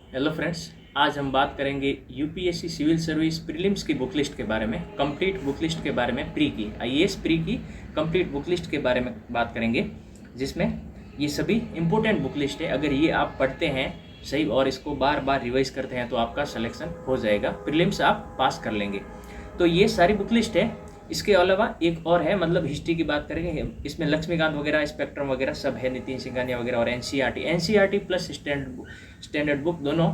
Hello friends, आज हम बात करेंगे यूपीएससी सिविल सर्विस प्रीलिम्स की बुक लिस्ट के बारे में, कंप्लीट बुक लिस्ट के बारे में, प्री की आईएएस प्री की कंप्लीट बुक लिस्ट के बारे में बात करेंगे, जिसमें ये सभी इम्पोर्टेंट बुक लिस्ट है। अगर ये आप पढ़ते हैं सही और इसको बार बार रिवाइज करते हैं तो आपका सिलेक्शन हो जाएगा, प्रीलिम्स आप पास कर लेंगे। तो ये सारी बुक लिस्ट है। इसके अलावा एक और है, मतलब हिस्ट्री की बात करेंगे, इसमें लक्ष्मीकांत वगैरह, स्पेक्ट्रम वगैरह सब है, नितिन सिंघानिया वगैरह, और एनसीईआरटी प्लस स्टैंडर्ड बुक दोनों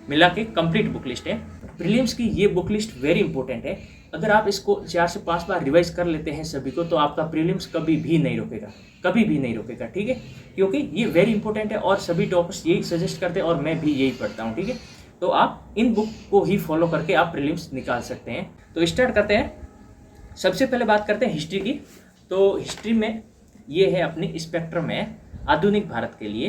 मिला के कंप्लीट बुक लिस्ट है। प्रीलिम्स की ये बुक लिस्ट वेरी इंपॉर्टेंट है। अगर आप इसको 4 से 5 बार रिवाइज कर लेते हैं सभी को, तो आपका प्रीलिम्स कभी भी नहीं रुकेगा, कभी भी नहीं रुकेगा, ठीक है। क्योंकि ये वेरी इंपॉर्टेंट है और सभी टॉपर्स यही सजेस्ट करते हैं और मैं भी यही पढ़ता हूँ, ठीक है। तो आप इन बुक को ही फॉलो करके आप प्रीलिम्स निकाल सकते हैं। तो स्टार्ट करते हैं। सबसे पहले बात करते हैं हिस्ट्री की। तो हिस्ट्री में ये है अपनी स्पेक्ट्रम है, आधुनिक भारत के लिए,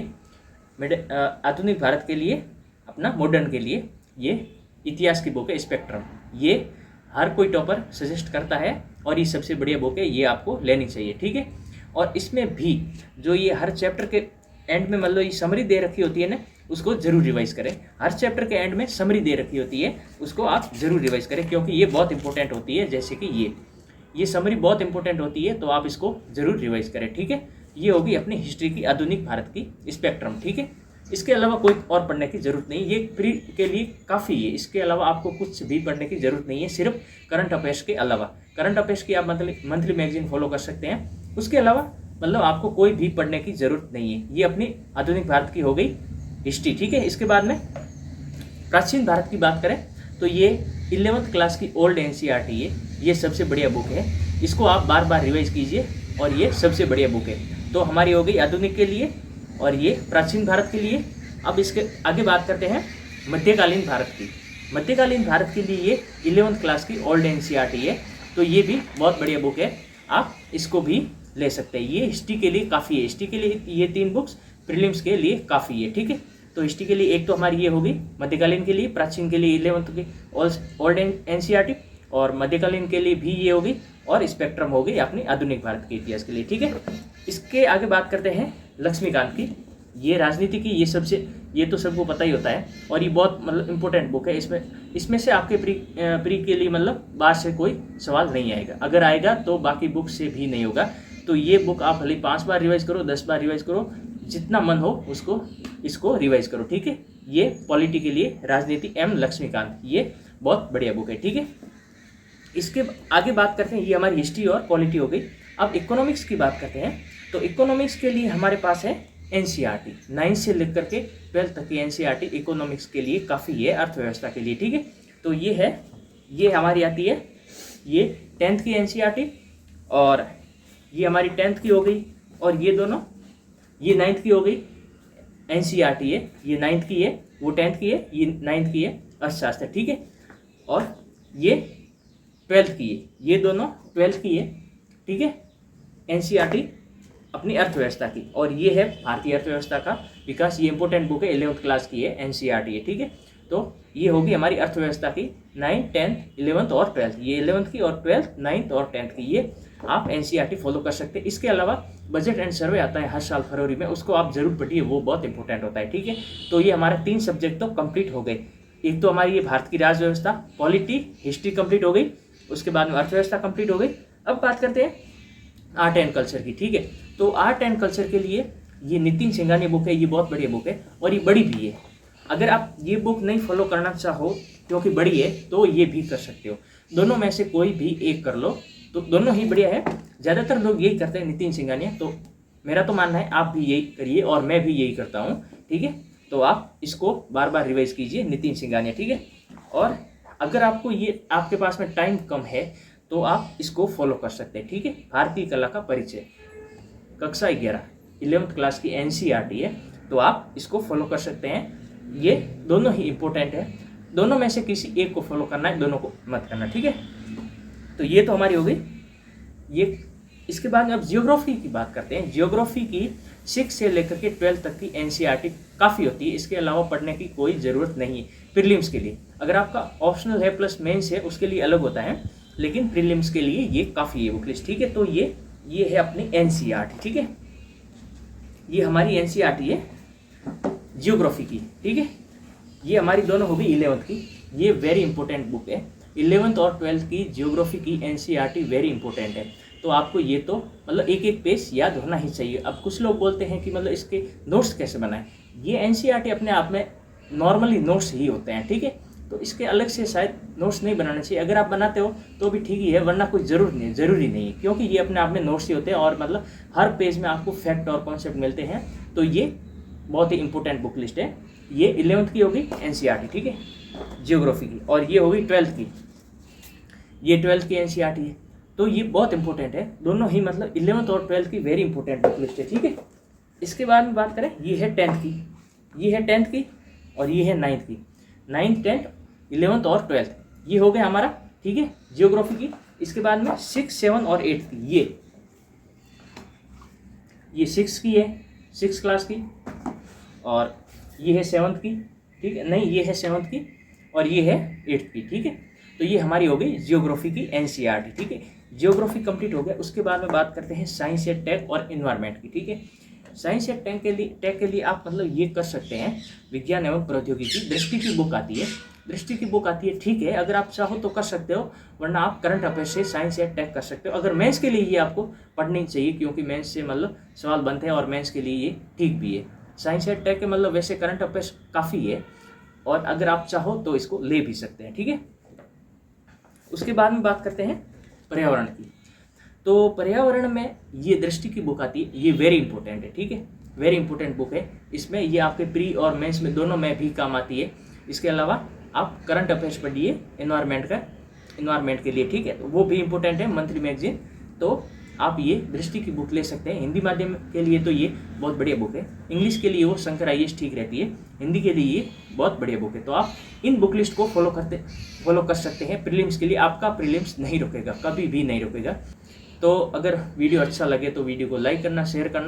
आधुनिक भारत के लिए, अपना मॉडर्न के लिए ये इतिहास की बुक है स्पेक्ट्रम। ये हर कोई टॉपर सजेस्ट करता है और ये सबसे बढ़िया बुक है, ये आपको लेनी चाहिए, ठीक है। और इसमें भी जो ये हर चैप्टर के एंड में मतलब ये समरी दे रखी होती है ना, उसको जरूर रिवाइज करें। हर चैप्टर के एंड में समरी दे रखी होती है, उसको आप जरूर रिवाइज करें, क्योंकि ये बहुत इंपॉर्टेंट होती है। जैसे कि ये समरी बहुत इंपॉर्टेंट होती है, तो आप इसको जरूर रिवाइज करें, ठीक है। ये होगी अपनी हिस्ट्री की आधुनिक भारत की स्पेक्ट्रम, ठीक है। इसके अलावा कोई और पढ़ने की जरूरत नहीं, ये प्री के लिए काफ़ी है। इसके अलावा आपको कुछ भी पढ़ने की जरूरत नहीं है, सिर्फ करंट अफेयर्स के अलावा। करंट अफेयर्स की आप मंथली मैगजीन फॉलो कर सकते हैं, उसके अलावा मतलब आपको कोई भी पढ़ने की जरूरत नहीं है। ये अपनी आधुनिक भारत की हो गई हिस्ट्री, ठीक है। इसके बाद में प्राचीन भारत की बात करें तो ये 11th क्लास की ओल्ड एनसीईआरटी है, ये सबसे बढ़िया बुक है। इसको आप बार बार रिवाइज कीजिए और ये सबसे बढ़िया बुक है। तो हमारी हो गई आधुनिक के लिए और ये प्राचीन भारत के लिए। अब इसके आगे बात करते हैं मध्यकालीन भारत की। मध्यकालीन भारत के लिए ये 11th क्लास की ओल्ड एनसीईआरटी है, तो ये भी बहुत बढ़िया बुक है, आप इसको भी ले सकते हैं। ये हिस्ट्री के लिए काफ़ी है, हिस्ट्री के लिए ये 3 बुक्स प्रीलिम्स के लिए काफ़ी है, ठीक है। तो हिस्ट्री के लिए एक तो हमारी ये होगी मध्यकालीन के लिए, प्राचीन के लिए 11th की ओल्ड एनसीईआरटी, और मध्यकालीन के लिए भी ये होगी, और स्पेक्ट्रम होगी अपनी आधुनिक भारत के इतिहास के लिए, ठीक है। इसके आगे बात करते हैं लक्ष्मीकांत की। ये राजनीति की, ये तो सबको पता ही होता है, और ये बहुत मतलब इंपॉर्टेंट बुक है। इसमें से आपके प्री के लिए मतलब बाहर से कोई सवाल नहीं आएगा, अगर आएगा तो बाकी बुक से भी नहीं होगा। तो ये बुक आप भले 5 बार रिवाइज करो, 10 बार रिवाइज करो, जितना मन हो इसको रिवाइज करो, ठीक है। ये पॉलिटी के लिए राजनीति एम लक्ष्मीकांत, ये बहुत बढ़िया बुक है, ठीक है। इसके आगे बात करते हैं, ये हमारी हिस्ट्री और पॉलिटी हो गई। अब इकोनॉमिक्स की बात करते हैं। तो इकोनॉमिक्स के लिए हमारे पास है एनसीईआरटी, 9 से लेकर के 12 तक की एनसीईआरटी इकोनॉमिक्स के लिए काफ़ी है, अर्थव्यवस्था के लिए, ठीक है। तो ये हमारी आती है, ये 10th की एनसीईआरटी, और ये हमारी 10th की हो गई, और ये दोनों ये 9th की हो गई एनसीईआरटी है, ये 9th की है, वो 10th की है, ये 9th की है अर्थशास्त्र, ठीक है। और ये 12th की है, ये दोनों 12th की है, ठीक है, एनसीईआरटी अपनी अर्थव्यवस्था की। और ये है भारतीय अर्थव्यवस्था का विकास, ये इंपॉर्टेंट बुक है, 11th क्लास की है, एनसीईआरटी है, ठीक है। तो ये होगी हमारी अर्थव्यवस्था की 9, 10, 11th और 12th, ये 11th की और 12th, 9th और 10th की, ये आप एनसीईआरटी फॉलो कर सकते हैं। इसके अलावा बजट एंड सर्वे आता है हर साल फरवरी में, उसको आप जरूर पढ़िए, वो बहुत इंपॉर्टेंट होता है, ठीक है। तो ये हमारे 3 सब्जेक्ट तो कंप्लीट हो गए। एक तो हमारी ये भारत की राज व्यवस्था, पॉलिटी, हिस्ट्री कंप्लीट हो गई, उसके बाद में अर्थव्यवस्था कंप्लीट हो गई। अब बात करते हैं आर्ट एंड कल्चर की, ठीक है। तो आर्ट एंड कल्चर के लिए ये नितिन सिंघानिया बुक है, ये बहुत बढ़िया बुक है और ये बड़ी भी है। अगर आप ये बुक नहीं फॉलो करना चाहो क्योंकि बड़ी है, तो ये भी कर सकते हो, दोनों में से कोई भी एक कर लो, तो दोनों ही बढ़िया है। ज़्यादातर लोग यही करते हैं, नितिन सिंघानिया, तो मेरा तो मानना है आप भी यही करिए और मैं भी यही करता हूँ, ठीक है। तो आप इसको बार बार रिवाइज कीजिए, नितिन सिंघानिया, ठीक है। और अगर आपको ये आपके पास में टाइम कम है तो आप इसको फॉलो कर सकते हैं, ठीक है। भारतीय कला का परिचय, कक्षा 11, 11th क्लास की एनसीईआरटी है, तो आप इसको फॉलो कर सकते हैं। ये दोनों ही इम्पोर्टेंट है, दोनों में से किसी एक को फॉलो करना है, दोनों को मत करना, ठीक है। तो ये तो हमारी हो गई ये। इसके बाद अब जियोग्राफी की बात करते हैं। जियोग्राफी की 6 से लेकर के 12 तक की एनसीईआरटी काफ़ी होती है, इसके अलावा पढ़ने की कोई ज़रूरत नहीं है प्रीलिम्स के लिए। अगर आपका ऑप्शनल है प्लस मेंस है, उसके लिए अलग होता है, लेकिन प्रीलिम्स के लिए ये काफ़ी है बुक लिस्ट, ठीक है। तो ये है अपनी एनसीईआरटी, ठीक है। ये हमारी एनसीईआरटी है जियोग्राफी की, ठीक है। ये हमारी दोनों होगी 11th की। ये वेरी इंपॉर्टेंट बुक है। 11th और 12th की ज्योग्राफी की एनसीईआरटी वेरी इंपॉर्टेंट है। तो आपको ये तो मतलब एक एक पेज याद होना ही चाहिए। अब कुछ लोग बोलते हैं कि मतलब इसके नोट्स कैसे बनाएं। ये एनसीईआरटी अपने आप में नॉर्मली नोट्स ही होते हैं, ठीक है। तो इसके अलग से शायद नोट्स नहीं बनाने चाहिए। अगर आप बनाते हो तो भी ठीक ही है, वरना कोई ज़रूरी नहीं है, क्योंकि ये अपने आप में नोट्स ही होते हैं और मतलब हर पेज में आपको फैक्ट और कॉन्सेप्ट मिलते हैं। तो ये बहुत ही इंपॉर्टेंट बुक लिस्ट है। ये 11th की होगी एनसीईआरटी, ठीक है, जियोग्राफी की। और ये होगी 12th की, ये 12th की एनसीईआरटी है। तो ये बहुत इंपॉर्टेंट है दोनों ही, मतलब 11th और 12th की वेरी इंपॉर्टेंट बुक लिस्ट है, ठीक है। इसके बाद में बात करें, ये है 10th की, ये है 10th की और ये है 9th की। 9th 10th 11th और 12th ये हो गया हमारा, ठीक है, जियोग्राफी की। इसके बाद में 6, 7 और 8 की, ये 6 की है, 6 क्लास की, और ये है 7th की, ठीक है, नहीं ये है 7th की और ये है 8th की, ठीक है। तो ये हमारी हो गई जियोग्राफी की एनसीईआरटी, ठीक है। जियोग्राफी कंप्लीट हो गया। उसके बाद में बात करते हैं साइंस या टेक और इन्वायरमेंट की, ठीक है। साइंस या टेक के लिए आप मतलब ये कर सकते हैं, विज्ञान एवं प्रौद्योगिकी दृष्टि की बुक आती है, दृष्टि की बुक आती है, ठीक है। अगर आप चाहो तो कर सकते हो, वरना आप करंट अफेयर्स से साइंस या टेक कर सकते हो। अगर मेंस के लिए ये आपको पढ़नी चाहिए, क्योंकि मेंस से मतलब सवाल बनते हैं और मेंस के लिए ये ठीक भी है। साइंस या टेक के मतलब वैसे करंट अफेयर्स काफ़ी है, और अगर आप चाहो तो इसको ले भी सकते हैं, ठीक है। उसके बाद में बात करते हैं पर्यावरण की। तो पर्यावरण में ये दृष्टि की बुक आती है, ये वेरी इंपॉर्टेंट है, ठीक है, वेरी इंपॉर्टेंट बुक है। इसमें ये आपके प्री और मेंस में दोनों में भी काम आती है। इसके अलावा आप करंट अफेयर्स पढ़िए इन्वायरमेंट के लिए, ठीक है, तो वो भी इंपॉर्टेंट है, मंथली मैगजीन। तो आप ये दृष्टि की बुक ले सकते हैं। हिंदी माध्यम के लिए तो ये बहुत बढ़िया बुक है, इंग्लिश के लिए वो शंकर IAS ठीक रहती है, हिंदी के लिए ये बहुत बढ़िया बुक है। तो आप इन बुक लिस्ट को फॉलो कर सकते हैं। प्रीलिम्स के लिए आपका प्रीलिम्स नहीं रुकेगा, कभी भी नहीं रुकेगा। तो अगर वीडियो अच्छा लगे तो वीडियो को लाइक करना, शेयर करना।